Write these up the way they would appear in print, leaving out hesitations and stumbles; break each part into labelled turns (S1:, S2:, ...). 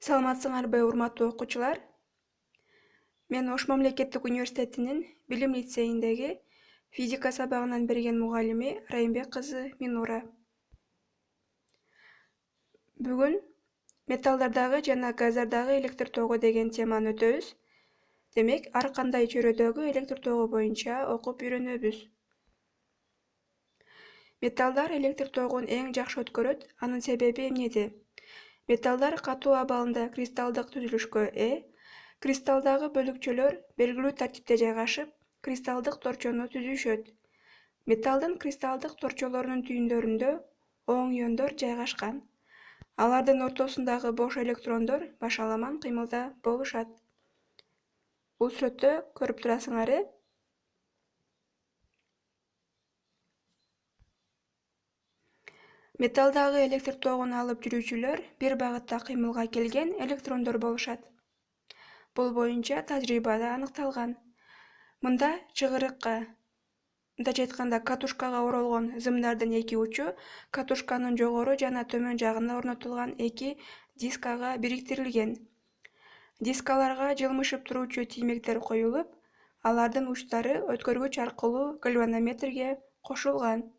S1: Саламатсыңарбы урматтуу окуучулар? Мен Ош мамлекеттик университетинин билим лицейиндеги физика сабагынан берген мугалими Райымбек кызы Минура. Бүгүн металлдардагы жана газдардагы электр тогу деген теманы өтөбүз. Демек, ар кандай чөйрөдөгү электр тогу боюнча окуп үйрөнөбүз. Металлдар электр тогун эң жакшы өткөрөт, анын себеби эмнеде? Металлдар катуу абалында кристалдык түзүлүшкө кристалдагы бөлүкчөлөр белгилүү тартипте жайгашып, кристалдык торчону түзүшөт. Металлдын кристалдык торчолорунун түйүндөрүндө оң иондор жайгашкан. Алардын ортосундагы бош электрондор башаламан кыймылда болушат. Бул сүрөттө көрүп турасыңар. Металлдагы электр тогун алып жүрүүчүлөр бир багытта кыймылга келген электрондор болушат. Бул боюнча тажрыйбада аныкталган. Мында чыгырыкка, мындайча айтканда катушкага оролгон зымдардын эки учу катушканын жогору жана төмөн жагына орнотулган эки дискага бириктирилген. Дискаларга жылмышып туруучу тиймектер коюлуп, алардын учтары өткөргүч аркылуу гальванометрге кошулган.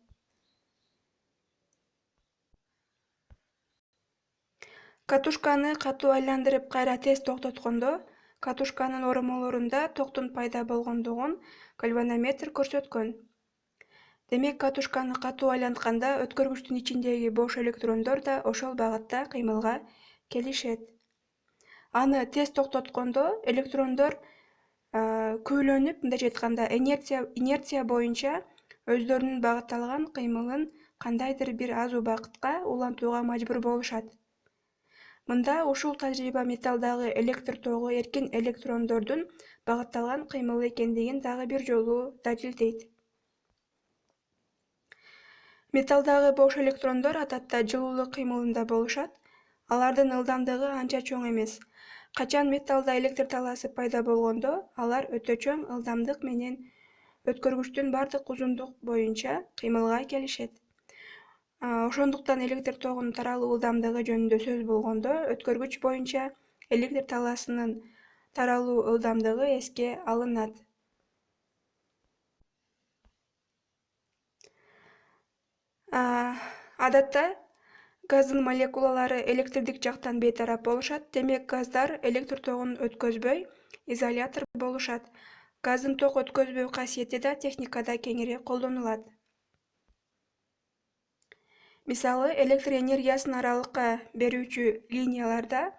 S1: Катушканы катуу айландырып кайра тез токтоткондо, катушканын оромолорунда токтун пайда болгондугун гальванометр көрсөткөн. Демек, катушканы катуу айлантканда өткөргүчтүн ичиндеги бош электрондор да ошол багытта кыймылга келишет. Аны тез токтоткондо электрондор күүлөнүп, мындайча айтканда инерция боюнча өздөрүнүн багытталган кыймылын кандайдыр бир аз убакытка улантууга мажбур болушат. Мында ушул тажрыйба металлдагы электр тогу эркин электрондордун багытталган кыймылы экендигин дагы бир жолу далилдейт. Металлдагы бош электрондор адатта жылуулук кыймылында болушат. Алардын ылдамдыгы анча чоң эмес. Качан металлда электр талаасы пайда болгондо, алар өтө чоң ылдамдык менен өткөргүчтүн бардык узундук боюнча кыймылга келишет. Ошондуктан электр тогунун таралуу ылдамдыгы жөнүндө сөз болгондо, өткөргүч боюнча электр талаасынын таралуу ылдамдыгы эске алынат. Адатта газдын молекулалары электрдик жактан бейтарап болушат. Демек, газдар электр тогун өткөзбөй, изолятор болушат. Газдын ток өткөзбөө касиети да техникада кеңири колдонулат. Мисалы, электр энергиясын аралыкка берүүчү линияларда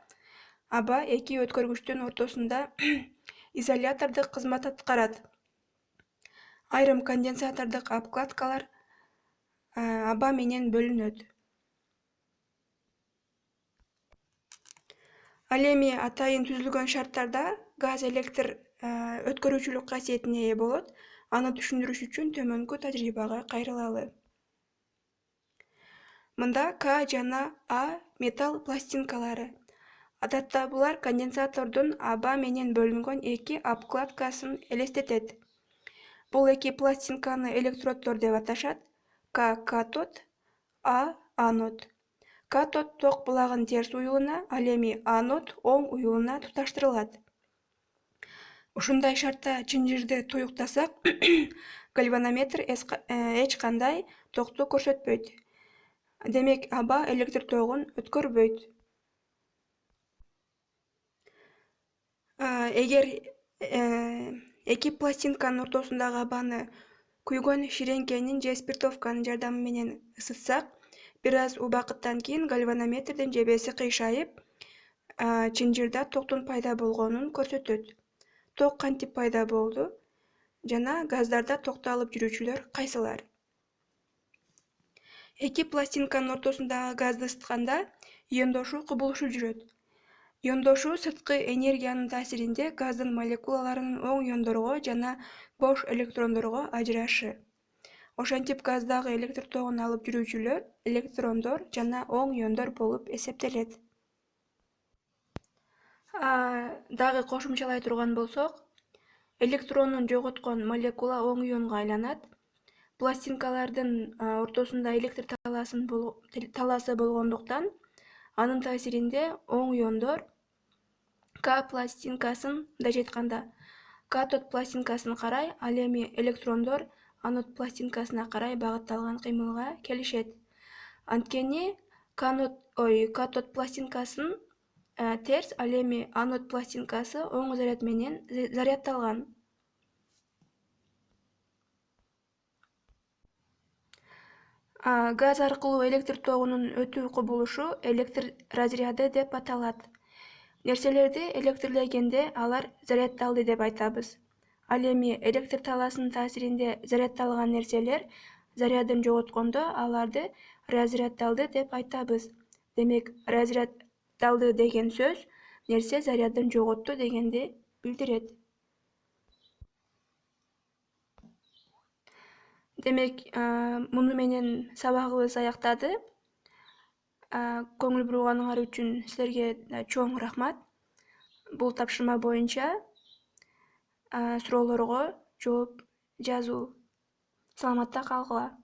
S1: аба эки өткөргүчтүн ортосунда изолятордук кызмат аткарат. Айрым конденсатордук обкладкалар аба менен бөлүнөт. Ал эми атайын түзүлгөн шарттарда газ электр өткөрүүчүлүк касиетине ээ болот. Аны түшүндүрүш үчүн төмөнкү тажрыйбага кайрылалы. Мында К жана А металл пластинкалары. Адатта булар конденсатордун аба менен бөлүнгөн эки обкладкасын элестетет. Бул эки пластинканы электроддор деп аташат. К катод, А анод. Катод ток булагын терс уюлуна, ал эми анод оң уюлуна туташтырылат. Ушундай шартта чынжырды туюктасак, гальванометр эч кандай токту көрсөтпөйт. Демек, аба электр тогун өткөрбөйт. Эгер эки пластинканын ортосундагы абаны күйгөн ширеңкенин же спиртовканын жардамы менен ысытсак, бир аз убакыттан кийин гальванометрдин жебеси кыйшайып, чынжырда токтун пайда болгонун көрсөтөт. Ток кантип пайда болду жана газдарда токту алып жүрүүчүлөр кайсылар? Эки пластинканын ортосундагы газды ысытканда иондошуу кубулушу жүрөт. Иондошуу сырткы энергиянын таасиринде газдын молекулаларынын оң иондорго жана бош электрондорго ажырашы. Ошентип газдагы электр тогун алып жүрүүчүлөр электрондор жана оң иондор болуп эсептелет. Дагы кошумчалай турган болсок, электронун жоготкон молекула оң ионго айланат. Пластинкалардын ортосунда электр талаасы болгондуктан, анын таасиринде оң иондор К пластинкасын да жатканда. Катод пластинкасын карай, ал эми электрондор анод пластинкасына карай багытталган кыймылга келишет. Анткени катод пластинкасын терс, ал эми анод пластинкасы оң заряд менен зарядталган. Газ аркылуу электр тогунун өтүү кубулушу электр разряды деп аталат. Нерселерди электрлегенде алар зарядталды деп айтабыз. Ал эми электр талаасынын таасиринде зарядталган нерселер зарядын жоготкондо аларды разряддалды деп айтабыз. Демек, разряддалды деген сөз нерсе зарядын жоготту дегенди билдирет. Демек, муну менен сабагыбыз аяктады. Көңүл бурганыңар үчүн силерге чоң рахмат. Бул тапшырма боюнча суроолорго жооп жазуу. Саламатта калгыла.